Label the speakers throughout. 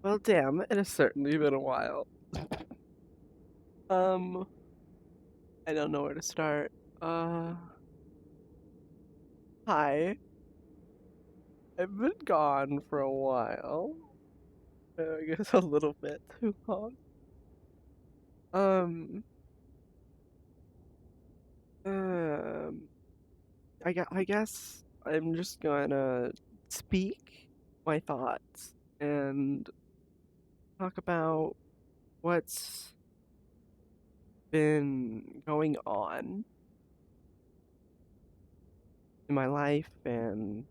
Speaker 1: Well, damn, it has certainly been a while. Um, I don't know where to start. Uh, Hi. I've been gone for a while. I guess a little bit too long. Um, um, I guess I'm just gonna speak my thoughts and talk about what's been going on in my life and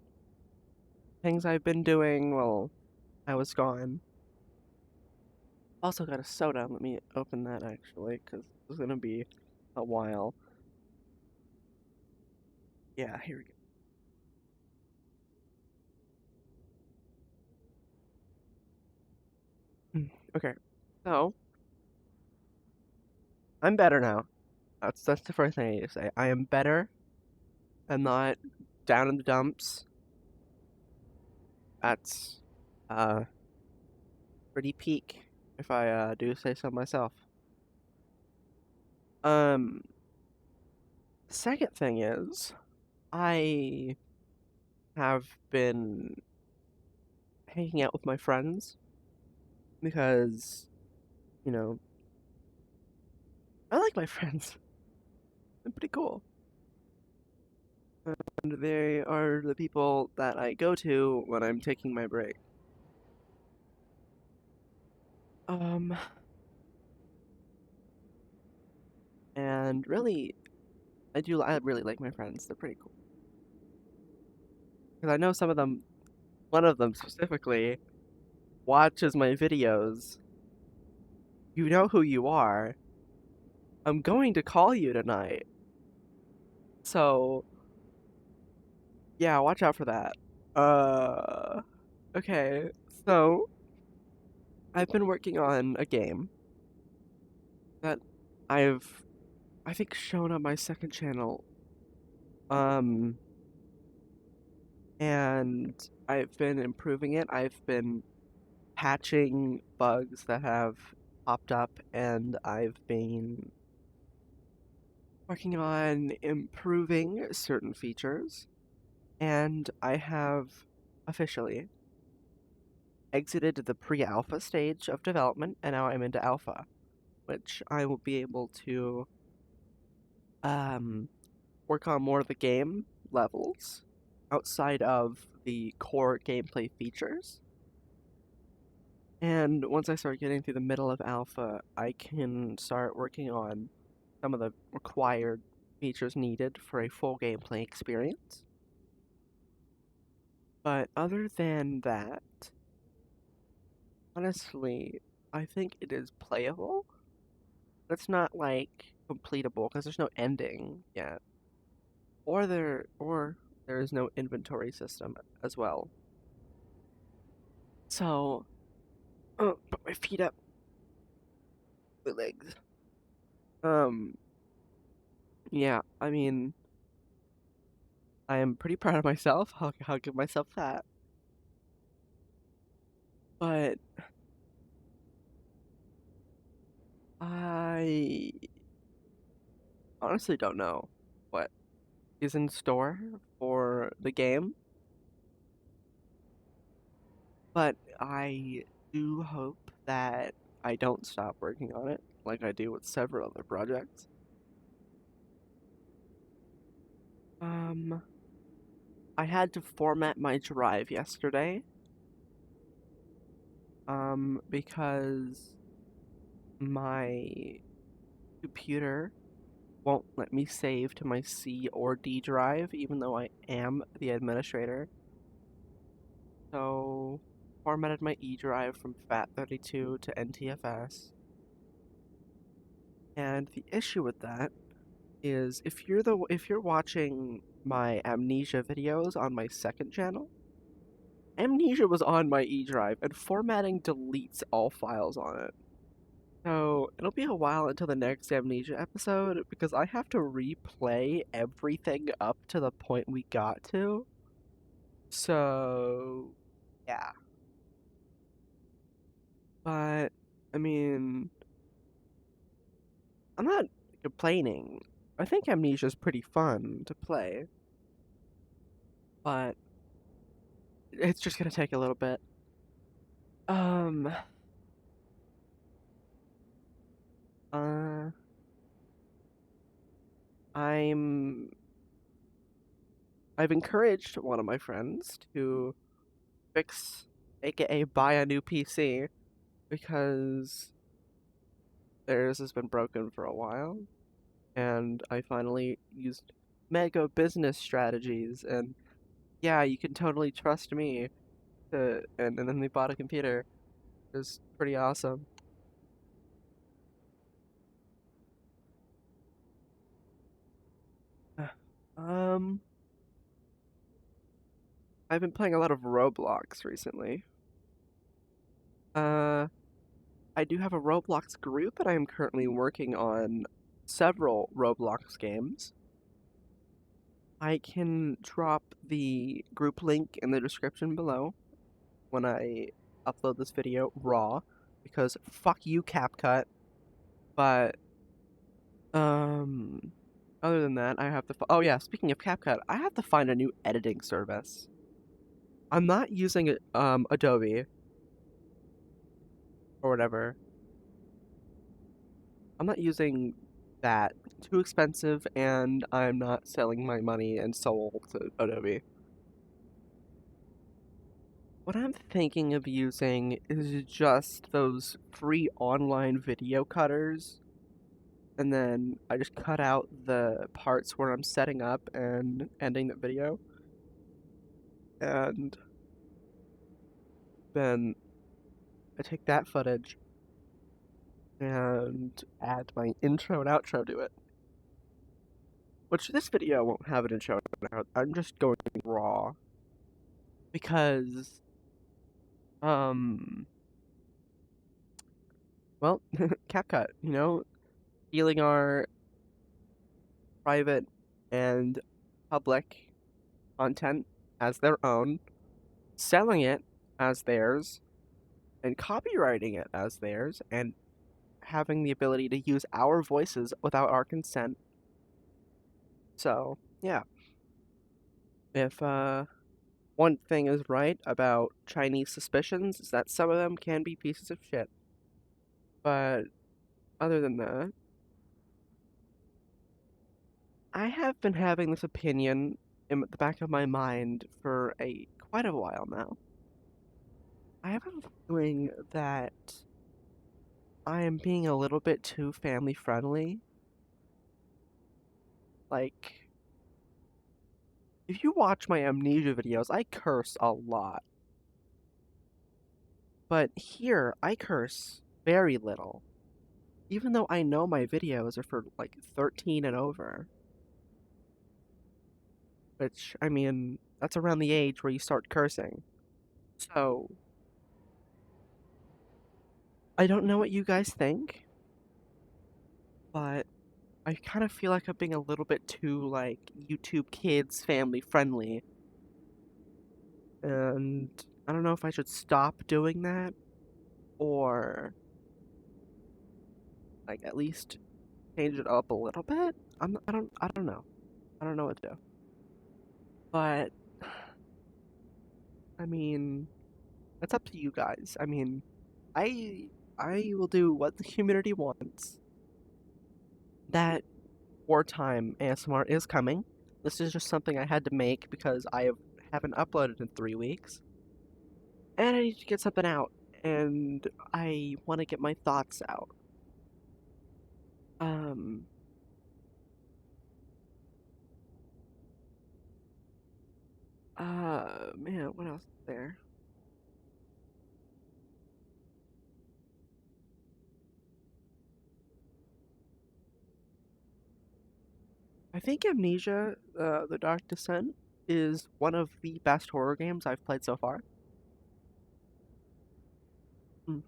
Speaker 1: things I've been doing while I was gone. Also got a soda. Let me open that actually, because it's gonna be a while. Yeah, here we go. Okay, so I'm better now. That's the first thing I need to say. I am better. I'm not down in the dumps. That's uh pretty peak, if I do say so myself. Um, Second thing is, I have been hanging out with my friends because, you know, I like my friends. They're pretty cool. And they are the people that I go to when I'm taking my break. Um, and really, I really like my friends. They're pretty cool. Because I know some of them, one of them specifically, watches my videos. You know who you are. I'm going to call you tonight. So, yeah, watch out for that. Uh, okay. So, I've been working on a game that I've, I think, shown on my second channel. Um, and I've been improving it. I've been patching bugs that have popped up, and I've been working on improving certain features. And I have officially exited the pre-alpha stage of development, and now I'm into alpha, which I will be able to um, work on more of the game levels outside of the core gameplay features. And once I start getting through the middle of alpha, I can start working on some of the required features needed for a full gameplay experience. But other than that, honestly, I think it is playable. It's not like completable because there's no ending yet, or there is no inventory system as well. So, put my feet up, my legs. Um, yeah, I mean, I am pretty proud of myself. I'll give myself that. But I honestly don't know what is in store for the game, but I do hope that I don't stop working on it like I do with several other projects. Um, I had to format my drive yesterday, because my computer won't let me save to my C or D drive, even though I am the administrator. So, formatted my E drive from FAT32 to NTFS. And the issue with that is if you're watching my Amnesia videos on my second channel, Amnesia was on my E drive and formatting deletes all files on it. So it'll be a while until the next Amnesia episode because I have to replay everything up to the point we got to. So, yeah. But, I mean, I'm not complaining. I think Amnesia's pretty fun to play, but it's just gonna take a little bit. Um, uh, I'm I've encouraged one of my friends to fix, aka buy a new PC because theirs has been broken for a while, and I finally used mega business strategies, and yeah, you can totally trust me to, and then they bought a computer. It was pretty awesome. Um, I've been playing a lot of Roblox recently. Uh, I do have a Roblox group, and I am currently working on several Roblox games. I can drop the group link in the description below when I upload this video raw, because fuck you, CapCut. But um, other than that, I have to. Oh yeah, speaking of CapCut, I have to find a new editing service. I'm not using Adobe or whatever. I'm not using that. Too expensive, and I'm not selling my money and soul to Adobe. What I'm thinking of using is just those free online video cutters, and then I just cut out the parts where I'm setting up and ending the video, and then I take that footage and add my intro and outro to it. Which this video won't have an intro and out. I'm just going raw because um well, CapCut, stealing our private and public content as their own, selling it as theirs, and copywriting it as theirs, and having the ability to use our voices without our consent. So, yeah. If one thing is right about Chinese suspicions is that some of them can be pieces of shit. But other than that, I have been having this opinion in the back of my mind for a quite a while now. I have a feeling that I am being a little bit too family friendly. Like, if you watch my amnesia videos, I curse a lot. But here, I curse very little. Even though I know my videos are for like 13 and over. Which, I mean, that's around the age where you start cursing. So, I don't know what you guys think, but I kind of feel like I'm being a little bit too, like, YouTube Kids family friendly. And I don't know if I should stop doing that or, like, at least change it up a little bit. I don't know. I don't know what to do. But, I mean, it's up to you guys. I mean, I I will do what the community wants. That wartime ASMR is coming. This is just something I had to make because haven't uploaded in 3 weeks. And I need to get something out. And I want to get my thoughts out. Um, man, what else is there? I think Amnesia, The Dark Descent, is one of the best horror games I've played so far. Mm.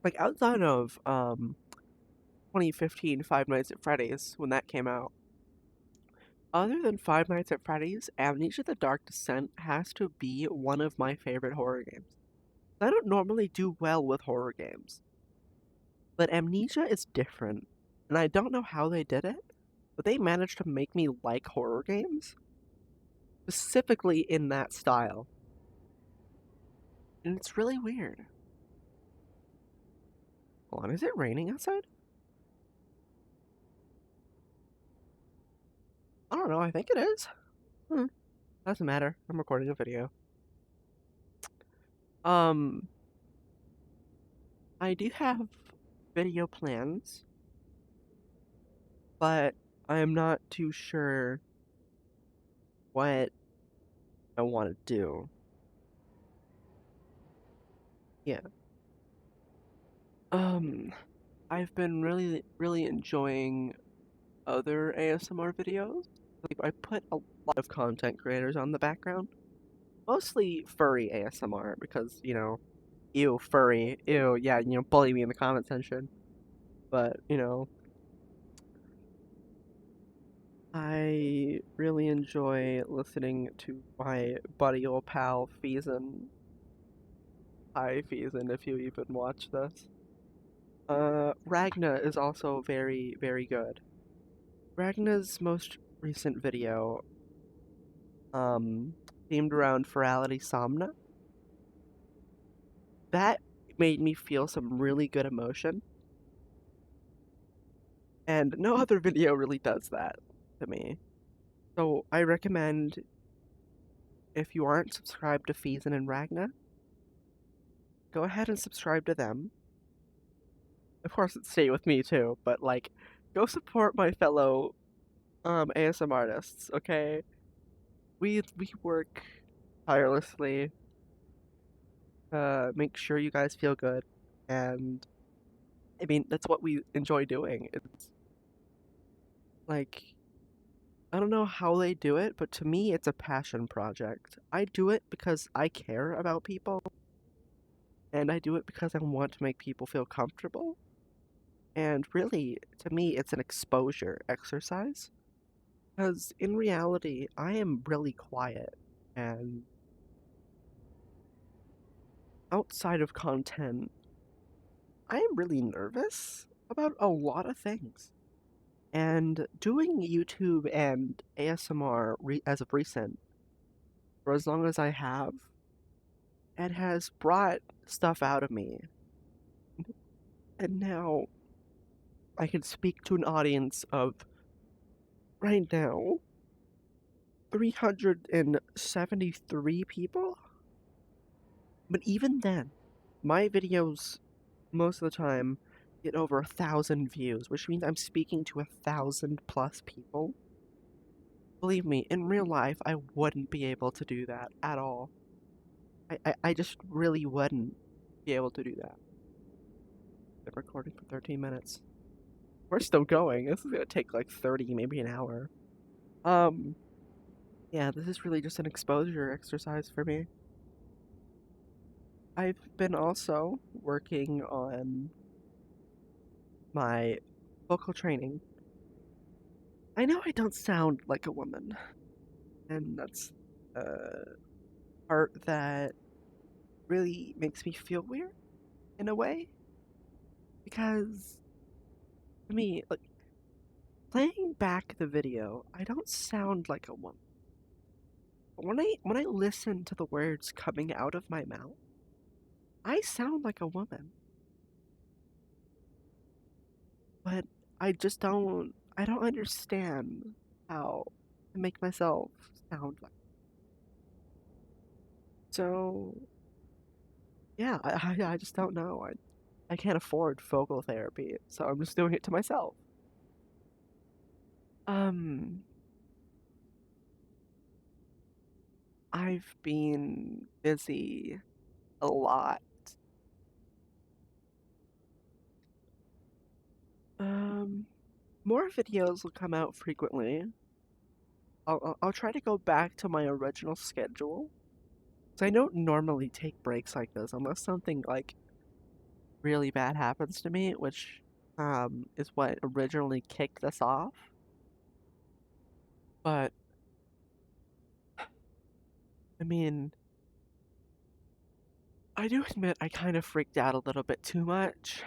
Speaker 1: Like, outside of, 2015 Five Nights at Freddy's, when that came out, other than Five Nights at Freddy's, Amnesia: The Dark Descent has to be one of my favorite horror games. I don't normally do well with horror games, but Amnesia is different, and I don't know how they did it, but they managed to make me like horror games, specifically in that style. And it's really weird. Hold on, is it raining outside? I don't know, I think it is. Hmm, doesn't matter. I'm recording a video. Um, I do have video plans, but I am not too sure what I want to do. Yeah. Um, I've been really enjoying other ASMR videos. Like, I put a lot of content creators on the background, mostly furry ASMR because, ew, furry, ew, yeah, bully me in the comment section. But, I really enjoy listening to my buddy old pal Feason. Hi Feason, if you even watch this. Ragna is also very good. Ragna's most recent video, themed around Ferality Somna, that made me feel some really good emotion, and no other video really does that to me. So I recommend, if you aren't subscribed to Feason and Ragna, go ahead and subscribe to them. Of course, stay with me too, but like, go support my fellow ASM artists, okay? We work tirelessly, make sure you guys feel good, and I mean that's what we enjoy doing. It's like, I don't know how they do it, but to me it's a passion project. I do it because I care about people, and I do it because I want to make people feel comfortable. And really, to me, it's an exposure exercise. Because in reality, I am really quiet, and outside of content, I am really nervous about a lot of things. And doing YouTube and ASMR as of recent, for as long as I have, it has brought stuff out of me. And now I can speak to an audience of, right now, 373 people? But even then, my videos, most of the time, get over 1,000 views, which means I'm speaking to 1,000 plus people. Believe me, in real life, I wouldn't be able to do that at all. I just really wouldn't be able to do that. Been recording for 13 minutes. We're still going. This is gonna take like 30, maybe an hour. Um, yeah, this is really just an exposure exercise for me. I've been also working on my vocal training. I know I don't sound like a woman, and that's a part that really makes me feel weird in a way, because to me, like, playing back the video, I don't sound like a woman. But when I listen to the words coming out of my mouth, I sound like a woman. But I don't understand how to make myself sound like. So yeah, I just don't know. I can't afford vocal therapy, so I'm just doing it to myself. Um, I've been busy a lot. Um, More videos will come out frequently. I'll try to go back to my original schedule. So I don't normally take breaks like this unless something like really bad happens to me, which is what originally kicked this off. But I mean, I do admit I kind of freaked out a little bit too much.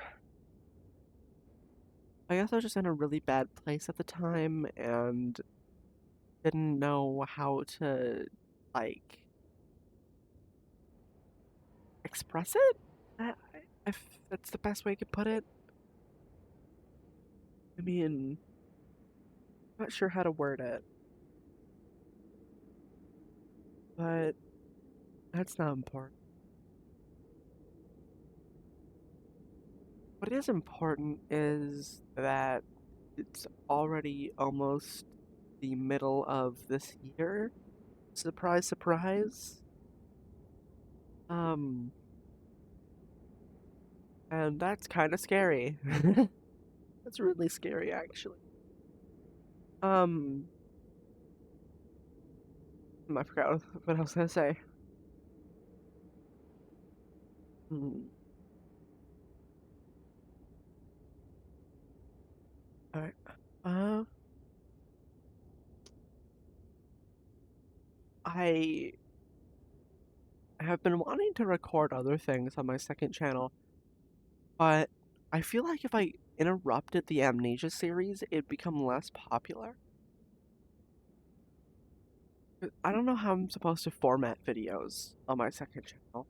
Speaker 1: I guess I was just in a really bad place at the time and didn't know how to, like, express it? If that's the best way I could put it. I mean, not sure how to word it, but that's not important. What is important is that it's already almost the middle of this year. Surprise, surprise. Um, and that's kind of scary. That's really scary, actually. Um, I forgot what I was gonna say. Hmm. All right. Uh, I have been wanting to record other things on my second channel, but I feel like if I interrupted the Amnesia series, it'd become less popular. I don't know how I'm supposed to format videos on my second channel.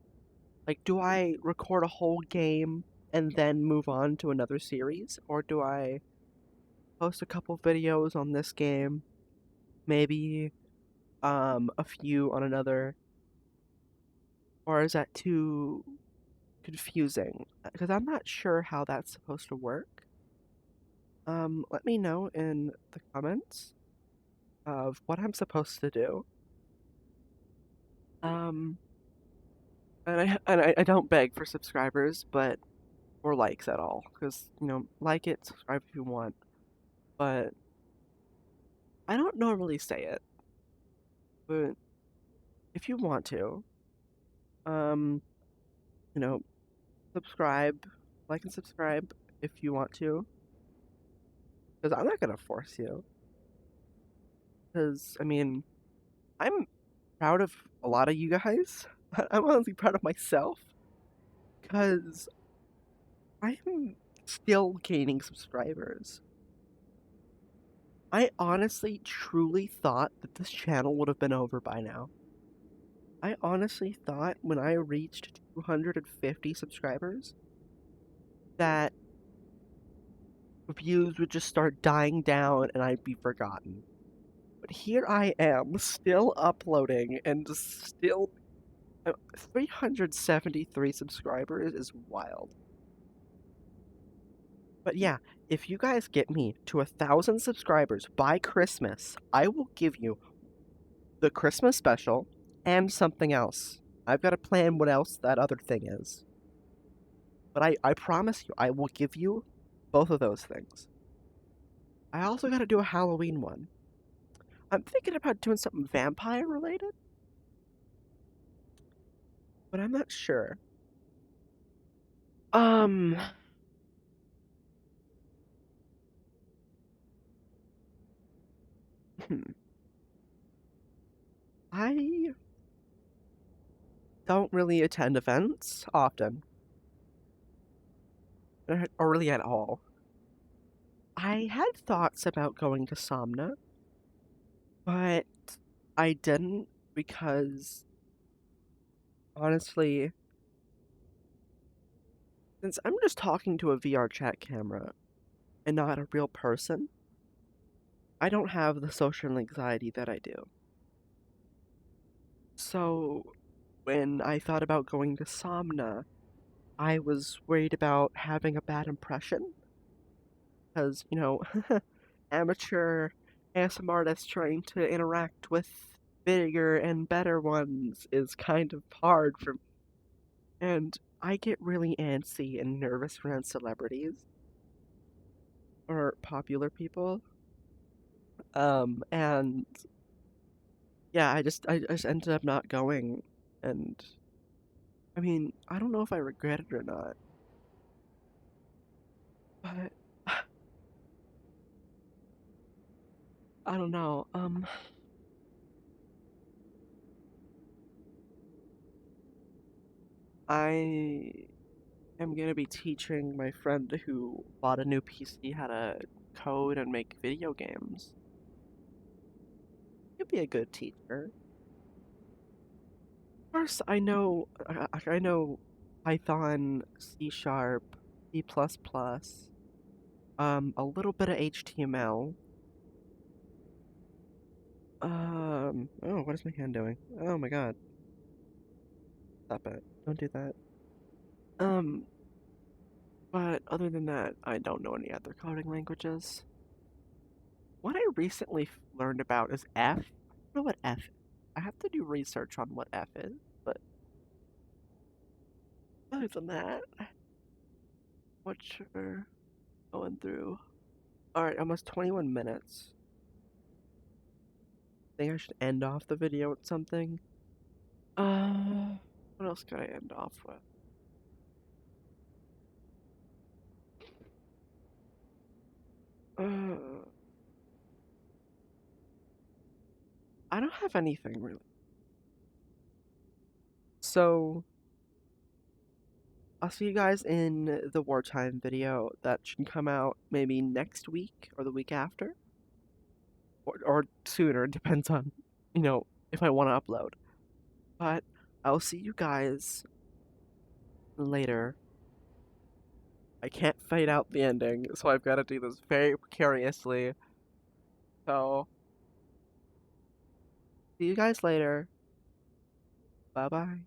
Speaker 1: Like, do I record a whole game and then move on to another series? Or do I post a couple videos on this game, maybe a few on another? Or is that too confusing? Because I'm not sure how that's supposed to work. Let me know in the comments of what I'm supposed to do. Um, and I don't beg for subscribers, but or likes at all, because like it, subscribe if you want. But I don't normally say it, but if you want to, um, you know, subscribe, like and subscribe if you want to, because I'm not gonna force you. Because I mean, I'm proud of a lot of you guys. I'm honestly proud of myself because I'm still gaining subscribers. I honestly, truly thought that this channel would have been over by now. I honestly thought when I reached 250 subscribers that views would just start dying down and I'd be forgotten. But here I am, still uploading and still 373 subscribers is wild. But yeah, if you guys get me to 1,000 subscribers by Christmas, I will give you the Christmas special and something else. I've got to plan what else that other thing is. But I promise you, I will give you both of those things. I also got to do a Halloween one. I'm thinking about doing something vampire related, but I'm not sure. Um, hmm. I don't really attend events often, or really at all. I had thoughts about going to Somna, but I didn't because honestly, since I'm just talking to a VR chat camera and not a real person, I don't have the social anxiety that I do. So, when I thought about going to Somna, I was worried about having a bad impression because, amateur ASMR artists trying to interact with bigger and better ones is kind of hard for me. And I get really antsy and nervous around celebrities or popular people. And yeah, I just ended up not going. And I mean, I don't know if I regret it or not, but I don't know. I am gonna be teaching my friend who bought a new PC how to code and make video games. You'd be a good teacher. Of course, I know Python, C Sharp, C++, a little bit of HTML. Oh, what is my hand doing? Oh my god. Stop it. Don't do that. Um, but other than that, I don't know any other coding languages. What I recently learned about is F. I don't know what F is. I have to do research on what F is, but other than that, what you're going through. Alright, almost 21 minutes. I think I should end off the video with something. What else could I end off with? Uh, I don't have anything really. So, I'll see you guys in the wartime video that should come out maybe next week or the week after. Or sooner, depends on, if I want to upload. But I'll see you guys later. I can't fade out the ending, so I've got to do this very precariously. So, see you guys later. Bye bye.